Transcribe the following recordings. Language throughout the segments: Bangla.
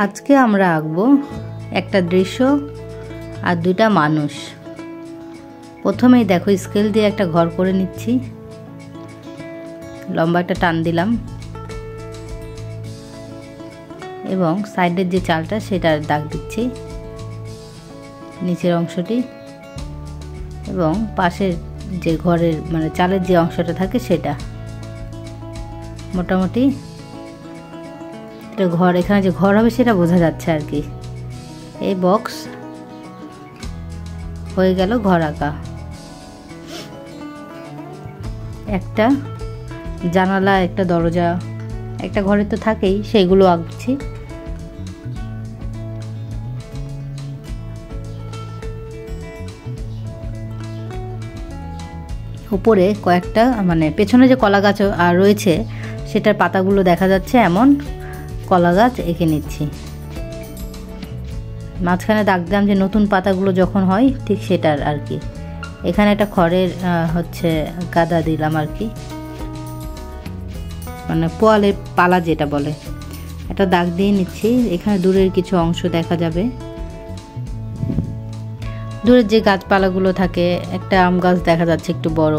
আজকে আমরা আঁকবো একটা দৃশ্য আর দুইটা মানুষ। প্রথমেই দেখো স্কেল দিয়ে একটা ঘর করে নিচ্ছি, লম্বা একটা টান দিলাম এবং সাইডের যে চালটা সেটার দাগ দিচ্ছি নিচের অংশটি, এবং পাশের যে ঘরের মানে চালের যে অংশটা থাকে সেটা মোটামুটি এটা ঘর, এখানে যে ঘর হবে সেটা বোঝা যাচ্ছে আর কি। এই বক্স হয়ে গেল ঘর আঁকা। একটা জানালা, একটা দরজা, একটা ঘরে তো থাকেই, সেইগুলো আঁকছি। উপরে কয়েকটা মানে পেছনে যে কলা গাছ রয়েছে সেটার পাতাগুলো দেখা যাচ্ছে এমন কলা গাছ এঁকে নিচ্ছি। মাঝখানে দাগ দিলাম যে নতুন পাতাগুলো যখন হয় ঠিক সেটার আর কি। এখানে একটা খড়ের হচ্ছে গাদা দিলাম আর কি, মানে পোয়ালের পালা যেটা বলে, একটা দাগ দিয়ে নিচ্ছি। এখানে দূরের কিছু অংশ দেখা যাবে, দূরের যে গাছপালাগুলো থাকে, একটা আম গাছ দেখা যাচ্ছে একটু বড়,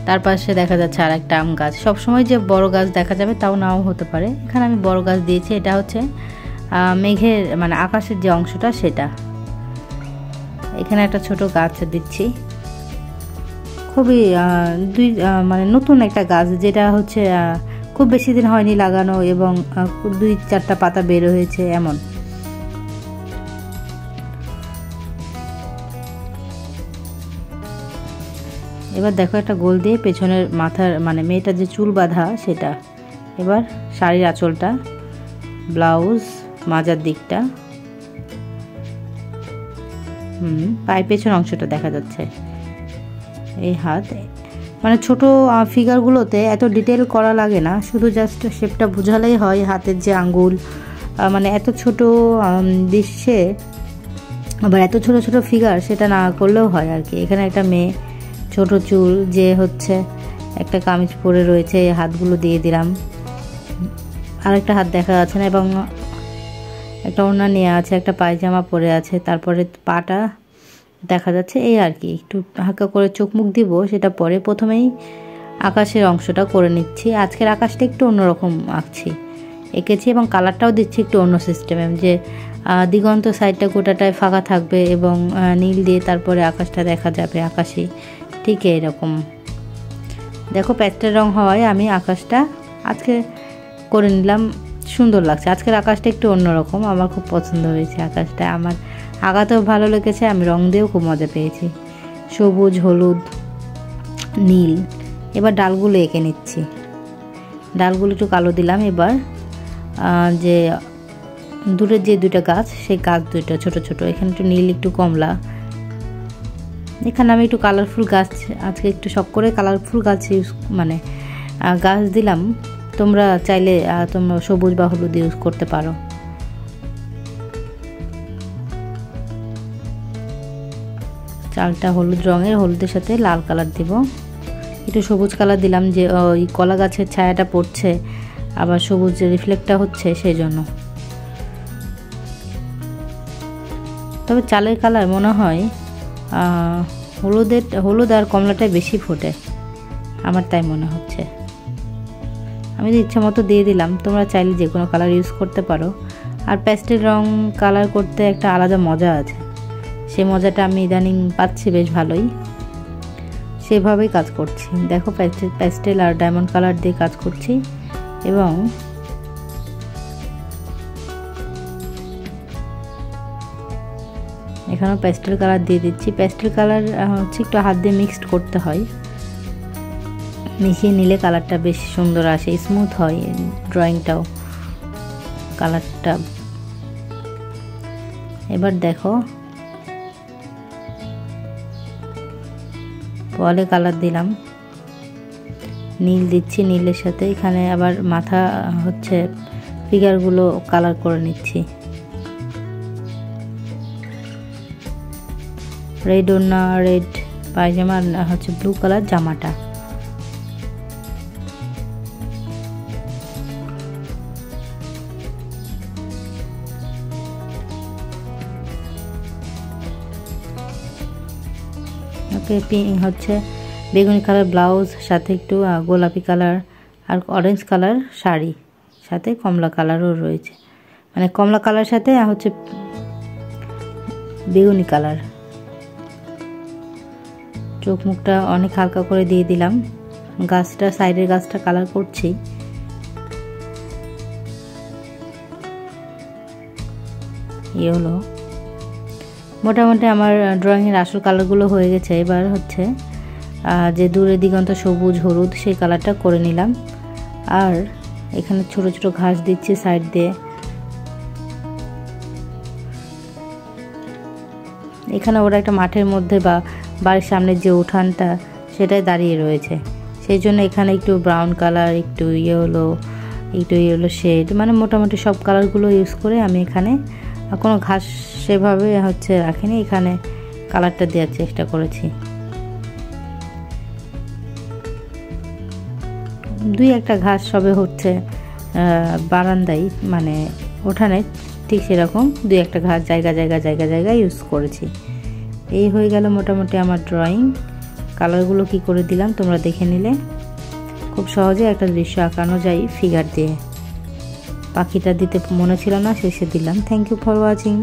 তার পাশে দেখা যাচ্ছে আর একটা আম গাছ। সবসময় যে বড় গাছ দেখা যাবে তাও নাও হতে পারে। এখানে আমি বড় গাছ দিয়েছি, এটা হচ্ছে মেঘের মানে আকাশের যে অংশটা সেটা। এখানে একটা ছোট গাছ দিচ্ছি, খুবই মানে নতুন একটা গাছ, যেটা হচ্ছে খুব বেশি দিন হয়নি লাগানো এবং 2-4টা পাতা বের হয়েছে এমন। এবার দেখো একটা গোল দিয়ে পেছনের মাথার মানে মেয়েটার যে চুল বাঁধা সেটা, এবার শাড়ির আঁচলটা, ব্লাউজ মাজার দিকটা, পায়ের পেছন অংশটা দেখা যাচ্ছে, এই হাত। মানে ছোট ফিগারগুলোতে এত ডিটেল করা লাগে না, শুধু জাস্ট শেপটা বোঝালেই হয়। হাতের যে আঙ্গুল মানে এত ছোট দৃশ্যে আবার এত ছোট ছোট ফিগার সেটা না করলেও হয় আর কি। এখানে একটা মেয়ে ছোট চুল যে হচ্ছে একটা কামিজ পরে রয়েছে, এই হাতগুলো দিয়ে দিলাম। আরেকটা হাত দেখা যাচ্ছে না, এবং একটা ওড়না নিয়ে আছে, একটা পায়জামা পরে আছে, তারপরে পাটা দেখা যাচ্ছে। এই আর কি, একটু হালকা করে চোখ মুখ দিব সেটা পরে। প্রথমেই আকাশের অংশটা করে নিচ্ছি। আজকের আকাশটা একটু অন্যরকম আঁকছি, এঁকেছি, এবং কালারটাও দিচ্ছি একটু অন্য সিস্টেমে, যে দিগন্ত সাইডটা গোটাটায় ফাঁকা থাকবে এবং নীল দিয়ে তারপরে আকাশটা দেখা যাবে আকাশি, ঠিক এরকম। দেখো প্যাস্টেল রং হওয়ায় আমি আকাশটা আজকে করে নিলাম, সুন্দর লাগছে। আজকের আকাশটা একটু অন্যরকম, আমার খুব পছন্দ হয়েছে আকাশটা, আমার আঁকাতেও ভালো লেগেছে, আমি রং দিয়েও খুব মজা পেয়েছি। সবুজ, হলুদ, নীল। এবার ডালগুলো এঁকে নিচ্ছি, ডালগুলো একটু কালো দিলাম। এবার যে দূরের যে দুইটা গাছ, সেই গাছ দুইটা ছোট ছোট, এখানে একটু নীল একটু কমলা। এখানে আমি একটু কালারফুল গাছ, আজকে একটু শখ করে কালারফুল গাছ মানে গাছ দিলাম। তোমরা চাইলে তোমরা সবুজ বা হলুদ ইউজ করতে পারো। চালটা হলুদ রঙের, হলুদের সাথে লাল কালার দিব, একটু সবুজ কালার দিলাম, যে ওই কলা গাছের ছায়াটা পড়ছে আবার সবুজ রিফ্লেক্টটা হচ্ছে সেই জন্য। তবে চালের কালার মনে হয় হলুদ আর কমলাটাই বেশি ফোটে, আমার তাই মনে হচ্ছে। আমি তো ইচ্ছা মতো দিয়ে দিলাম, তোমরা চাইলে যে কোনো কালার ইউজ করতে পারো। আর প্যাস্টেল রং কালার করতে একটা আলাদা মজা আছে, সে মজাটা আমি ইদানিং পাচ্ছি বেশ ভালোই, সেভাবেই কাজ করছি। দেখো প্যাস্টেল আর ডায়মন্ড কালার দিয়ে কাজ করছি, এবং এখানেও প্যাস্টেল কালার দিয়ে দিচ্ছি। প্যাস্টেল কালার হচ্ছে একটু হাত দিয়ে মিক্সড করতে হয়, মিশিয়ে নিলে কালারটা বেশ সুন্দর আসে, স্মুথ হয় ড্রয়িংটাও, কালারটা। এবার দেখো ওয়ালে কালার দিলাম, নীল দিচ্ছি, নীলের সাথে এখানে আবার মাথা হচ্ছে ফিগারগুলো কালার করে নিচ্ছি। রেড ওড়না, রেড পায়জামা, হচ্ছে ব্লু কালার জামাটা। হচ্ছে বেগুনি কালার ব্লাউজ, সাথে একটু গোলাপি কালার আর অরেঞ্জ কালার শাড়ি, সাথে কমলা কালারও রয়েছে, মানে কমলা কালার সাথে হচ্ছে বেগুনি কালার। চোখ মুখটা অনেক হালকা করে দিয়ে দিলাম। গাছটা, সাইডের গাছটা কালার করছি। এই হলো মোটামুটি আমার ড্রয়িংয়ের আসল কালারগুলো হয়ে গেছে। এবার হচ্ছে যে দূরে দিগন্ত সবুজ হলুদ সেই কালারটা করে নিলাম। আর এখানে ছোট ছোট ঘাস দিচ্ছি সাইড দিয়ে। এখানে ওরা একটা মাঠের মধ্যে বা বাড়ির সামনের যে উঠানটা সেটাই দাঁড়িয়ে রয়েছে, সেই জন্য এখানে একটু ব্রাউন কালার, একটু ইয়েলো শেড, মানে মোটামুটি সব কালারগুলো ইউজ করে আমি এখানে কোনো ঘাস সেভাবে হচ্ছে রাখিনি, এখানে কালারটা দেওয়ার চেষ্টা করেছি। দুই একটা ঘাস সবে হচ্ছে বারান্দায়, মানে উঠানে, ঠিক সেরকম দুই একটা ঘাস জায়গা ইউজ করেছি। এই হয়ে গেল মোটামুটি আমার ড্রয়িং। কালারগুলো কি করে দিলাম তোমরা দেখে নিলে। খুব সহজে একটা দৃশ্য আঁকানো যায় ফিগার দিয়ে। পাখিটা দিতে মনে ছিল না, শেষে দিলাম। Thank you for watching.